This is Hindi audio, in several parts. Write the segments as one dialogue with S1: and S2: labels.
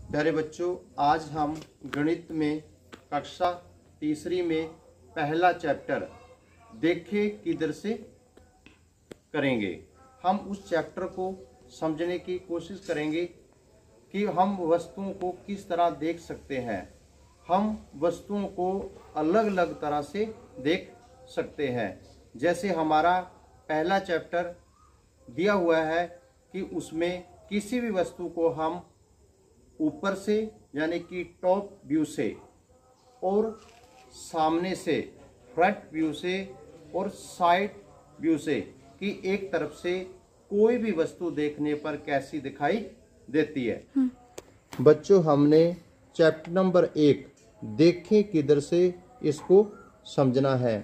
S1: प्यारे बच्चों, आज हम गणित में कक्षा तीसरी में पहला चैप्टर देखें किधर से करेंगे। हम उस चैप्टर को समझने की कोशिश करेंगे कि हम वस्तुओं को किस तरह देख सकते हैं। हम वस्तुओं को अलग अलग तरह से देख सकते हैं। जैसे हमारा पहला चैप्टर दिया हुआ है कि उसमें किसी भी वस्तु को हम ऊपर से यानी कि टॉप व्यू से और सामने से फ्रंट व्यू से और साइड व्यू से कि एक तरफ से कोई भी वस्तु देखने पर कैसी दिखाई देती है। बच्चों, हमने चैप्टर नंबर 1 देखें किधर से इसको समझना है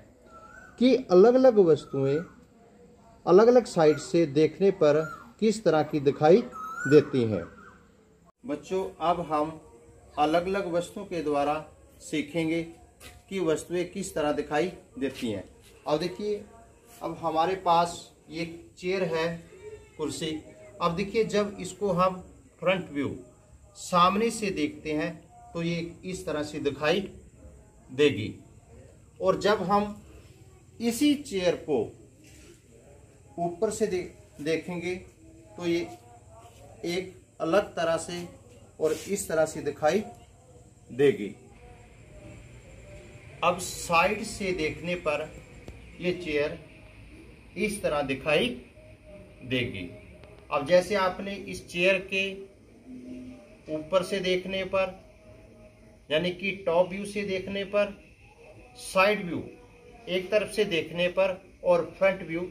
S1: कि अलग अलग वस्तुएं अलग अलग साइड से देखने पर किस तरह की दिखाई देती हैं। बच्चों, अब हम अलग अलग वस्तुओं के द्वारा सीखेंगे कि वस्तुएं किस तरह दिखाई देती हैं। अब देखिए, अब हमारे पास ये चेयर है, कुर्सी। अब देखिए, जब इसको हम फ्रंट व्यू सामने से देखते हैं तो ये इस तरह से दिखाई देगी, और जब हम इसी चेयर को ऊपर से देखेंगे तो ये एक अलग तरह से और इस तरह से दिखाई देगी। अब साइड से देखने पर ये चेयर इस तरह दिखाई देगी। अब जैसे आपने इस चेयर के ऊपर से देखने पर यानी कि टॉप व्यू से देखने पर, साइड व्यू एक तरफ से देखने पर और फ्रंट व्यू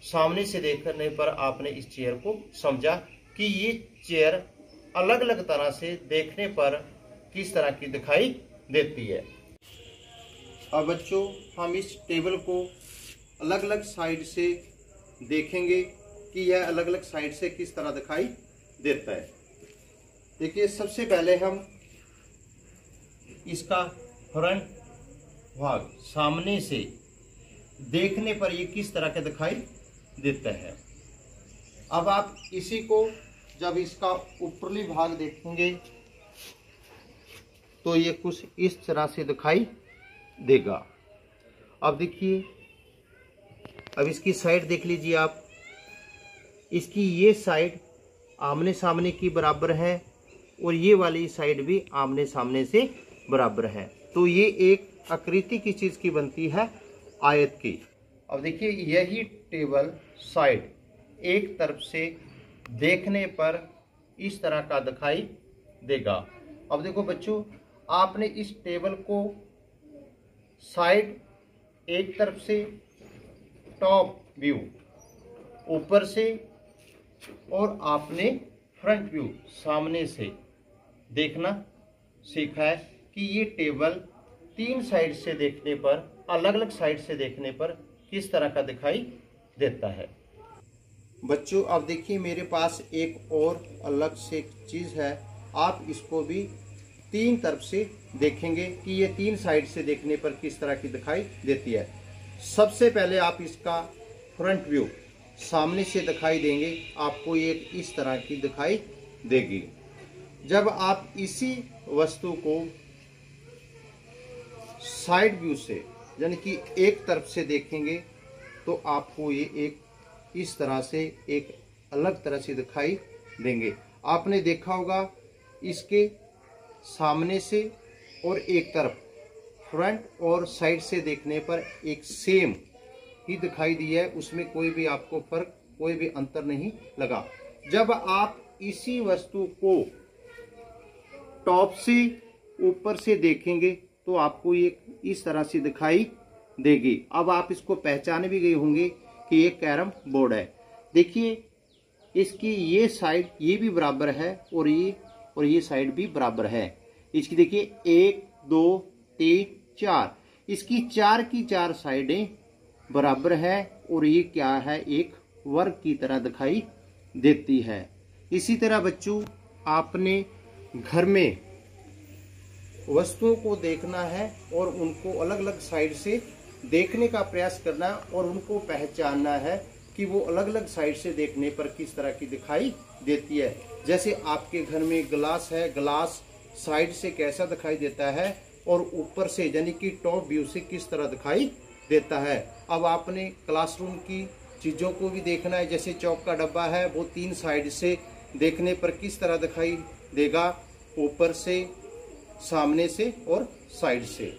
S1: सामने से देखने पर आपने इस चेयर को समझा कि ये चेयर अलग अलग तरह से देखने पर किस तरह की दिखाई देती है। अब बच्चों, हम इस टेबल को अलग अलग साइड से देखेंगे कि यह अलग अलग साइड से किस तरह दिखाई देता है। देखिए, सबसे पहले हम इसका फ्रंट भाग सामने से देखने पर ये किस तरह का दिखाई देता है। अब आप इसी को जब इसका ऊपरली भाग देखेंगे तो ये कुछ इस तरह से दिखाई देगा। अब देखिए, अब इसकी साइड देख लीजिए आप। इसकी ये साइड आमने सामने की बराबर है और ये वाली साइड भी आमने सामने से बराबर है, तो ये एक आकृति की चीज की बनती है, आयत की। अब देखिए, यही टेबल साइड एक तरफ से देखने पर इस तरह का दिखाई देगा। अब देखो बच्चों, आपने इस टेबल को साइड एक तरफ से टॉप व्यू ऊपर से और आपने फ्रंट व्यू सामने से देखना सीखा है कि ये टेबल तीन साइड से देखने पर, अलग अलग साइड से देखने पर किस तरह का दिखाई देता है। बच्चों, अब देखिए, मेरे पास एक और अलग से चीज है। आप इसको भी तीन तरफ से देखेंगे कि ये तीन साइड से देखने पर किस तरह की दिखाई देती है। सबसे पहले आप इसका फ्रंट व्यू सामने से दिखाई देंगे, आपको ये इस तरह की दिखाई देगी। जब आप इसी वस्तु को साइड व्यू से यानी कि एक तरफ से देखेंगे तो आपको ये एक इस तरह से एक अलग तरह से दिखाई देंगे। आपने देखा होगा, इसके सामने से और एक तरफ फ्रंट और साइड से देखने पर एक सेम ही दिखाई दिया है, उसमें कोई भी आपको फर्क, कोई भी अंतर नहीं लगा। जब आप इसी वस्तु को टॉप से ऊपर से देखेंगे तो आपको ये इस तरह से दिखाई देगी। अब आप इसको पहचान भी गए होंगे कि ये कैरम बोर्ड है। देखिए, इसकी ये साइड ये भी बराबर है और ये साइड भी बराबर है। इसकी देखिए 1 2 3 4, इसकी चार की चार साइडें बराबर है और ये क्या है, एक वर्ग की तरह दिखाई देती है। इसी तरह बच्चों, आपने घर में वस्तुओं को देखना है और उनको अलग अलग साइड से देखने का प्रयास करना है और उनको पहचानना है कि वो अलग अलग साइड से देखने पर किस तरह की दिखाई देती है। जैसे आपके घर में ग्लास है, ग्लास साइड से कैसा दिखाई देता है और ऊपर से यानी कि टॉप व्यू से किस तरह दिखाई देता है। अब आपने क्लासरूम की चीज़ों को भी देखना है। जैसे चौक का डब्बा है, वो 3 साइड से देखने पर किस तरह दिखाई देगा, ऊपर से, सामने से और साइड से।